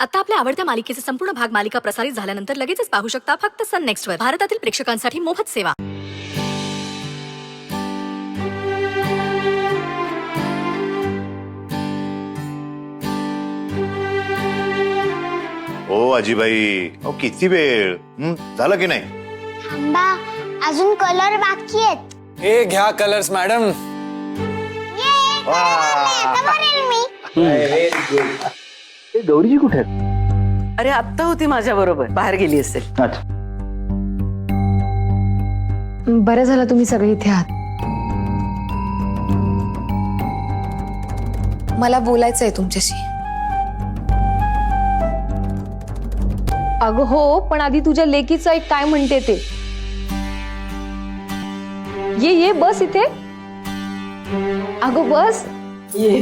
आता आपल्या आवडत्या मालिकेचे संपूर्ण भाग मालिका प्रसारित झाल्यानंतर लगेचच पाहू शकता फक्त सन नेक्स्ट वर. भारतातील प्रेक्षकांसाठी मोफत सेवा. ओ आजीबाई, ओ किती वेळ झालं की नाही? थांबा, अजून कलर बाकी आहेत. हे घ्या कलर्स मॅडम. ये, आता भरेल मी. गौरीजी कुठे आहेत? अरे आत्ता होती माझ्या बरोबर, बाहेर गेली असेल. अच्छा. बरं झालं तुम्ही सगळे इथे आहात. मला बोलायचंय तुमच्याशी. अगं हो, पण आधी तुझ्या लेकीचं एक काय म्हणते ते. ये ये बस इथे. अगं बस. ये.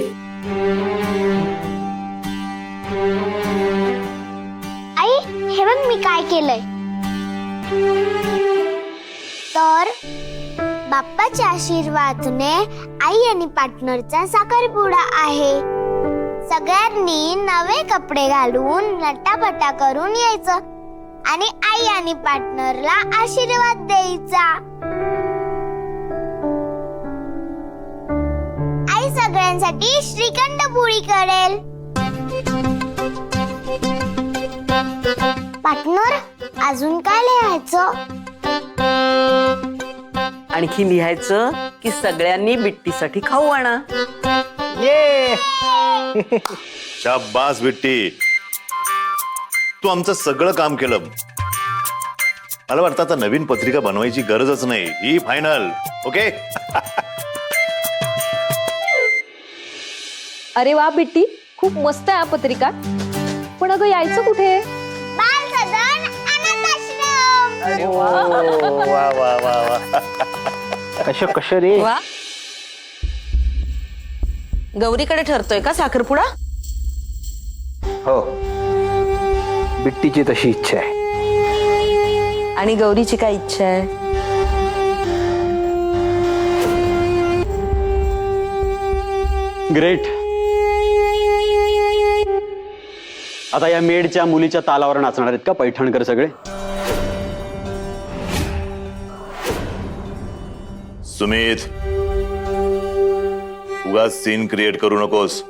आई, हे बघ मी काय केलंय. तर बाप्पाच्या आशीर्वादाने आई आणि पार्टनरचा साखरपुडा आहे. सगळ्यांनी नवे कपडे घालून नटापटा करून यायचं आणि आई आणि पार्टनरला आशीर्वाद द्यायचा. आई सगळ्यांसाठी श्रीखंड पोळी करेल. पार्टनर, अजून काय लिहायचं? आणखी लिहायचं की सगळ्यांनी बिट्टीसाठी खाऊ आणा. ये. शाबास बिट्टी, तू आमचं सगळं काम केलं. मला वाटतं आता नवीन पत्रिका बनवायची गरजच नाही, ही फायनल. ओके. अरे वा बिट्टी, खूप मस्त आहे पत्रिका. पण अगं यायचं कुठे? बाल सदन अनाथ आश्रम. अरे वा वा वा वा. कश रे? वा. गौरीकडे ठरतोय का साखरपुडा? हो, बिट्टीची तशी इच्छा आहे. आणि गौरीची काय इच्छा आहे? ग्रेट. आता या मेडच्या मुलीच्या तालावर नाचणार आहेत का पैठणकर सगळे? सुमित, उगाच सीन क्रिएट करू नकोस.